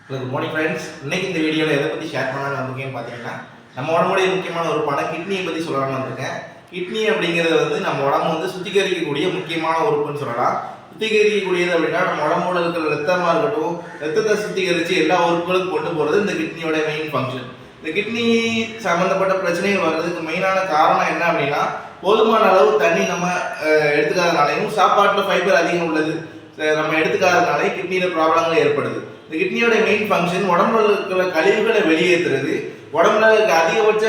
Good morning friends. இன்னைக்கு இந்த வீடியோவில் எதை பற்றி ஷேர் பண்ணலாம்னு வந்திருக்கேன்னு பார்த்தீங்கன்னா, நம்ம உடம்புடைய முக்கியமான ஒரு பணம் கிட்னியை பற்றி சொல்லலாம்னு வந்திருக்கேன். கிட்னி அப்படிங்கிறது வந்து நம்ம உடம்பு வந்து சுத்திகரிக்கக்கூடிய முக்கியமான உறுப்புன்னு சொல்லலாம். சுத்திகரிக்கக்கூடியது அப்படின்னா நம்ம உடம்போட இருக்கிற ரத்தமாக இருக்கட்டும், ரத்தத்தை சுத்திகரித்து எல்லா உறுப்புகளுக்கும் கொண்டு போகிறது இந்த கிட்னியோட மெயின் ஃபங்க்ஷன். இந்த கிட்னி சம்மந்தப்பட்ட பிரச்சனைகள் வர்றதுக்கு மெயினான காரணம் என்ன அப்படின்னா, போதுமான அளவு தண்ணி நம்ம எடுத்துக்காதனாலையும் சாப்பாட்டில் ஃபைபர் அதிகம் உள்ளது நம்ம எடுத்துக்காதனாலே கிட்னியில் ப்ராப்ளங்கள் ஏற்படுது. இந்த கிட்னியோட மெயின் ஃபங்க்ஷன் உடம்புல இருக்கிற கழிவுகளை வெளியேற்றுறது. உடம்புல அதிகபட்ச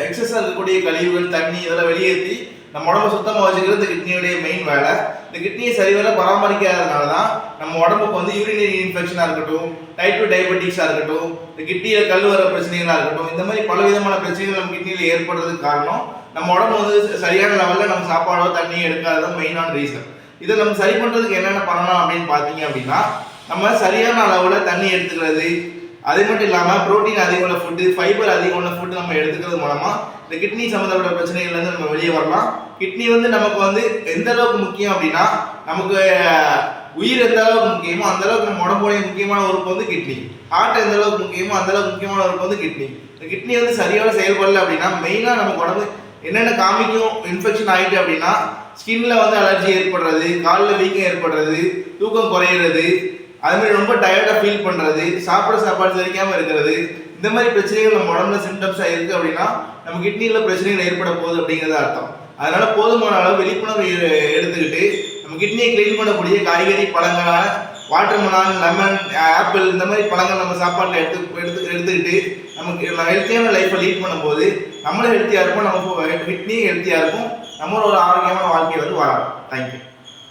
எக்ஸஸாக இருக்கக்கூடிய கழிவுகள் தண்ணி இதெல்லாம் வெளியேற்றி நம்ம உடம்பை சுத்தமாக வச்சுக்கிறது இந்த கிட்னியோடைய மெயின் வேலை. இந்த கிட்னியை சரிவர பராமரிக்காதனால தான் நம்ம உடம்புக்கு வந்து யூரினரி இன்ஃபெக்ஷனாக இருக்கட்டும், டைப் 2 டயபெட்டிக்ஸாக இருக்கட்டும், இந்த கிட்னியில் கல் வர பிரச்சனைகளாக இருக்கட்டும், இந்த மாதிரி பல விதமான பிரச்சனைகள் நம்ம கிட்னியில் ஏற்படுறதுக்கு காரணம் நம்ம உடம்பு வந்து சரியான லெவலில் நம்ம சாப்பாடோ தண்ணியோ எடுக்காததான் மெயினான ரீசன். இதை நம்ம சரி பண்ணுறதுக்கு என்னென்ன பண்ணலாம் அப்படின்னு பார்த்தீங்க அப்படின்னா, நம்ம சரியான அளவில் தண்ணி எடுத்துக்கிறது, அது மட்டும் இல்லாமல் ப்ரோட்டீன் அதிகம் உள்ள ஃபுட்டு, ஃபைபர் அதிகம் உள்ள ஃபுட்டு நம்ம எடுத்துக்கிறது மூலமாக இந்த கிட்னி சம்மந்தப்பட்ட பிரச்சனைகள்லேருந்து நம்ம வெளியே வரலாம். கிட்னி வந்து நமக்கு வந்து எந்த அளவுக்கு முக்கியம் அப்படின்னா, நமக்கு உயிர் எந்த அளவுக்கு முக்கியமோ அந்த அளவுக்கு நம்ம உடம்புடைய முக்கியமான உறுப்பு வந்து கிட்னி. ஹார்ட் எந்த அளவுக்கு முக்கியமோ அந்த அளவுக்கு முக்கியமான உறுப்பு வந்து கிட்னி. இந்த கிட்னி வந்து சரியான செயல்படல அப்படின்னா மெயினாக நமக்கு உடம்பு என்னென்ன காமிக்கும், இன்ஃபெக்ஷன் ஆகிட்டு அப்படின்னா ஸ்கின்ல வந்து அலர்ஜி ஏற்படுறது, காலில் வீக்கம் ஏற்படுறது, தூக்கம் குறையிறது, அதுமாதிரி ரொம்ப டயர்டாக ஃபீல் பண்ணுறது, சாப்பாடு செரிக்காமல் இருக்கிறது, இந்த மாதிரி பிரச்சனைகள் நம்ம உடம்புல சிம்டம்ஸாக இருக்குது அப்படின்னா நம்ம கிட்னியில் பிரச்சனைகள் ஏற்பட போகுது அப்படிங்கிறது அர்த்தம். அதனால போதுமான அளவு விழிப்புணர்வு எடுத்துக்கிட்டு நம்ம கிட்னியை கிளீன் பண்ணக்கூடிய காய்கறி பழங்களான வாட்டர்மெலான், லெமன், ஆப்பிள் இந்த மாதிரி பழங்கள் நம்ம சாப்பாட்டில் எடுத்துக்கிட்டு நமக்கு ஹெல்த்தியான லைஃப்பை லீட் பண்ணும்போது நம்மளும் ஹெல்த்தியாக இருக்கும், நம்ம கிட்னியும் ஹெல்த்தியாக இருக்கும், நம்மளோட ஒரு ஆரோக்கியமான வாழ்க்கையை வந்து வாழலாம். தேங்க்யூ.